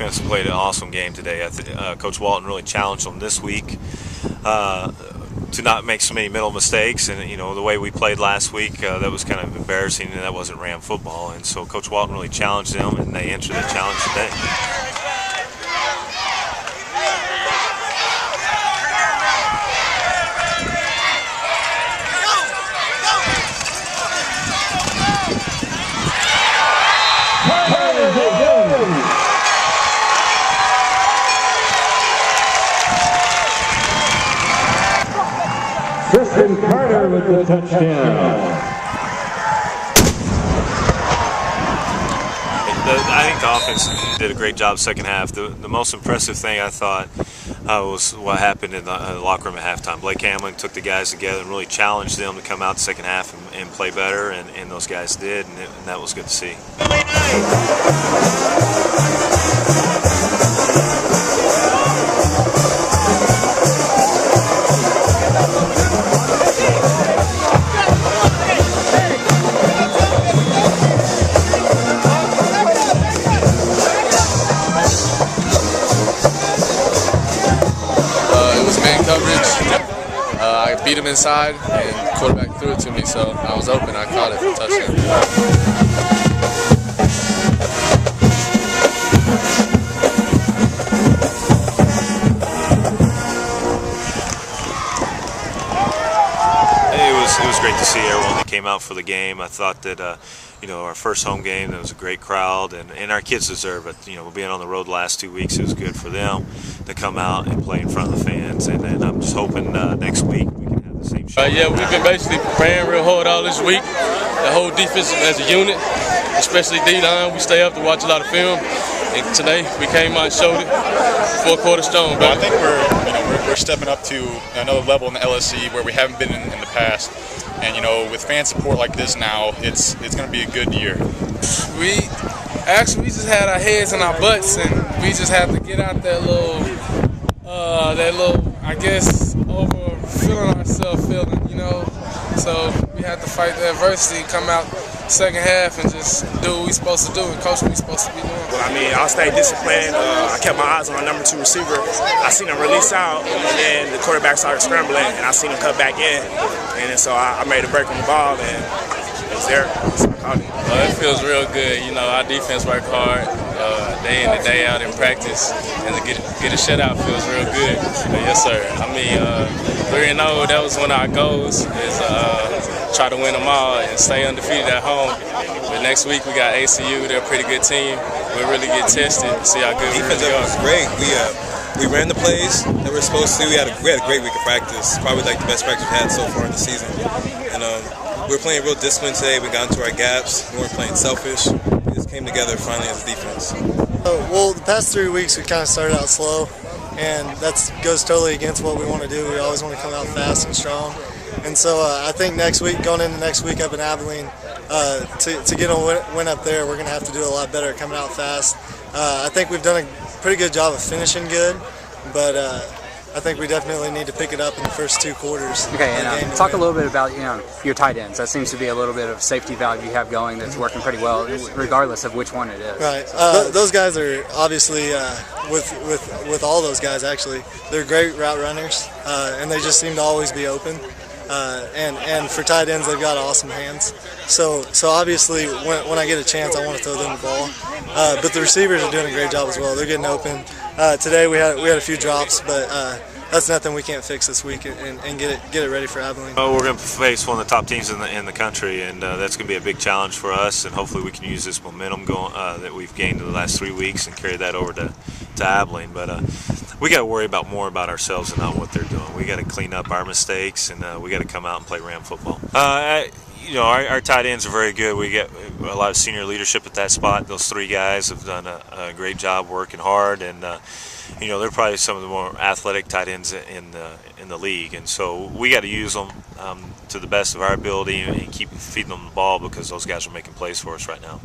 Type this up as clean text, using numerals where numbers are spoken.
defense played an awesome game today. Coach Walton really challenged them this week to not make so many middle mistakes. And the way we played last week, that was kind of embarrassing, and that wasn't Ram football. And so Coach Walton really challenged them, and they answered the challenge today. Tristan Carter with the touchdown. I think the offense did a great job second half. The most impressive thing I thought was what happened in the locker room at halftime. Blake Hamlin took the guys together and really challenged them to come out the second half and play better, and those guys did, and that was good to see. I beat him inside, and quarterback threw it to me, so I was open. I caught it for a touchdown. It was great to see everyone that came out for the game. I thought that our first home game, there was a great crowd, and our kids deserve it. Being on the road the last 2 weeks, it was good for them to come out and play in front of the fans. And I'm just hoping next week we can have the same show. Yeah, we've been basically preparing real hard all this week. The whole defense as a unit, especially D-line, we stay up to watch a lot of film. And today we came out and showed it. 4 quarters strong, bro. I think we're stepping up to another level in the LSC where we haven't been in the past. And with fan support like this now, it's going to be a good year. We just had our heads in our butts, and we just had to get out that little I guess over feeling ourselves feeling, So we had to fight the adversity, come out second half and just do what we're supposed to do and coach what we're supposed to be doing. Well, I'll stay disciplined. I kept my eyes on our number 2 receiver. I seen him release out, and then the quarterback started scrambling, and I seen him cut back in. And so I made a break on the ball, and it was there. So I caught it. It feels real good. Our defense work hard day in and day out in practice, and to get a shutout feels real good. Yes, sir. 3-0, that was one of our goals, is try to win them all and stay undefeated at home. But next week we got ACU. They're a pretty good team. We'll really get tested and see how good we really are. Was great. We ran the plays that we were supposed to. We had a great week of practice. Probably like the best practice we've had so far in the season. And we were playing real disciplined today. We got into our gaps. We weren't playing selfish. We just came together finally as a defense. Well, the past 3 weeks we kind of started out slow, and that goes totally against what we want to do. We always want to come out fast and strong. And so I think going into next week up in Abilene, to get a win up there, we're going to have to do a lot better coming out fast. I think we've done a pretty good job of finishing good, but I think we definitely need to pick it up in the first 2 quarters. Okay, and talk a little bit about your tight ends. That seems to be a little bit of safety valve you have going that's working pretty well, regardless of which one it is. Right. Those guys are obviously with all those guys actually. They're great route runners, and they just seem to always be open. And for tight ends, they've got awesome hands. So obviously, when I get a chance, I want to throw them the ball. But the receivers are doing a great job as well. They're getting open. Today we had a few drops, but that's nothing we can't fix this week and get it ready for Abilene. We're going to face one of the top teams in the country, and that's going to be a big challenge for us. And hopefully, we can use this momentum that we've gained in the last 3 weeks and carry that over to Abilene. But we got to worry more about ourselves and not what they're doing. We got to clean up our mistakes, and we got to come out and play Ram football. Our tight ends are very good. We get a lot of senior leadership at that spot. Those 3 guys have done a great job working hard, and they're probably some of the more athletic tight ends in the league. And so we got to use them to the best of our ability and keep feeding them the ball, because those guys are making plays for us right now.